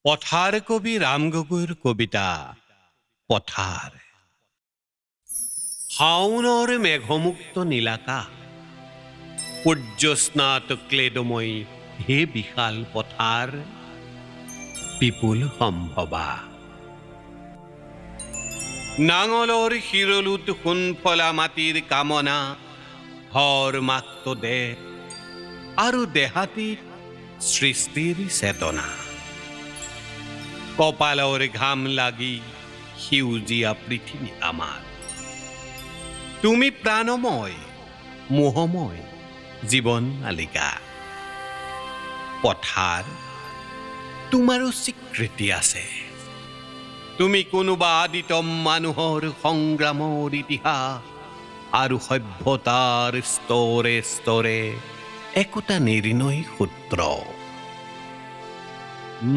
পথাৰ কবি ৰাম গগৈৰ কবিতা পথাৰ। শাওনৰ মেঘমুক্ত নীলাকা সূৰ্যস্নাত ক্লেদময়ী হে বিশাল পথাৰ বিপুল সম্ভৱা। নাঙলৰ শিৰলুত সোণফলা মাটিৰ কামনা হৰ মাক্ত দেহ আৰু দেহাতীত সৃষ্টিৰ চেতনা। কপালৰ ঘাম লাগি সেউজীয়া পৃথিৱী আমাৰ। তুমি প্ৰাণময় মোহময় জীৱন মালিকা। পথাৰ তোমাৰো স্বীকৃতি আছে। তুমি কোনোবা আদিতম মানুহৰ সংগ্ৰামৰ ইতিহাস আৰু সভ্যতাৰ স্তৰে স্তৰে একোটা নিৰ্ণয় সূত্ৰ।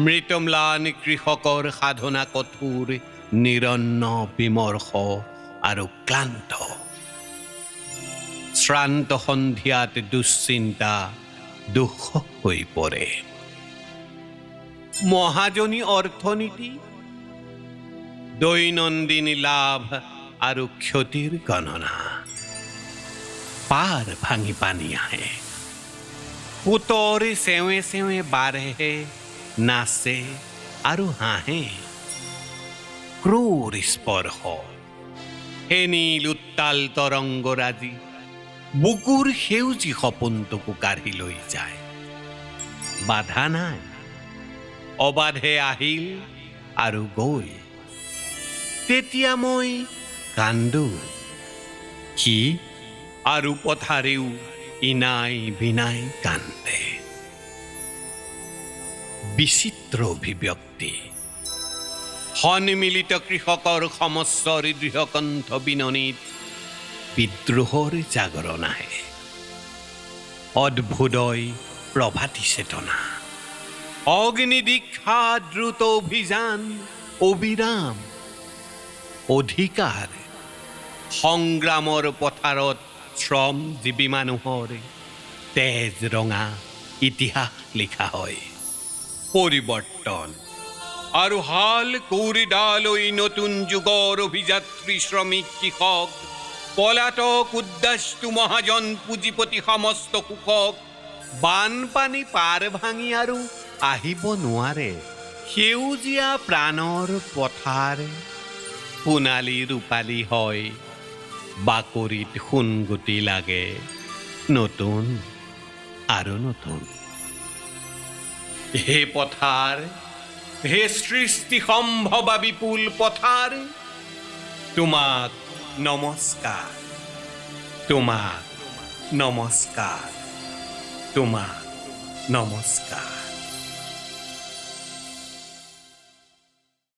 মৃতম্লান কৃষকৰ সাধনা কঠোৰ নিৰন্ন বিমৰ্ষ আৰু ক্লান্ত। শ্ৰান্ত সন্ধিয়াত দুশ্চিন্তা দুখ হৈ পৰে। মহাজনী অৰ্থনীতি দৈনন্দিন লাভ আৰু ক্ষতিৰ গণনা। পাৰ ভাঙি পানী আহে। সোঁতৰে চেৱে চেৱে বাঢ়ে নাচে আৰু হাঁহে। ক্ৰূৰ স্পৰ্শ হে নীল উত্তাল তৰংগৰাজি বুকুৰ সেউজী সপোনটোকো কাঢ়ি লৈ যায়। বাধা নাই, অবাধে আহিল আৰু গৈ। তেতিয়া মই কান্দো সি আৰু পথাৰেও ইনাই বিনাই কান্দে। বিচিত্ৰ অভিব্যক্তি সন্মিলিত কৃষকৰ সমস্বৰ দৃঢ়কণ্ঠ বিননিত বিদ্ৰোহৰ জাগৰণ আহে। অদ্ভুদয় প্ৰভাতী চেতনা। অগ্নিদীক্ষা দ্ৰুত অভিযান অবিৰাম। অধিকাৰ সংগ্ৰামৰ পথাৰত শ্ৰমজীৱী মানুহৰ তেজ ৰঙা ইতিহাস লিখা হয়। পৰিৱৰ্তন আৰু হাল কোৰিডালৈ নতুন যুগৰ অভিযাত্ৰী শ্ৰমিক কৃষক পলাতক উদ্দাস্তু মহাজন পুঁজিপতি সমস্ত সুখক বানপানী পাৰ ভাঙি আৰু আহিব নোৱাৰে। সেউজীয়া প্ৰাণৰ পথাৰ সোণালী ৰূপালী হয়। বাকৰিত সোণগুটি লাগে নতুন আৰু নতুন। হে পথাৰ হে সৃষ্টি সম্ভৱা বিপুল পথাৰ, তোমাক নমস্কাৰ, তোমাক নমস্কাৰ, তোমাক নমস্কাৰ।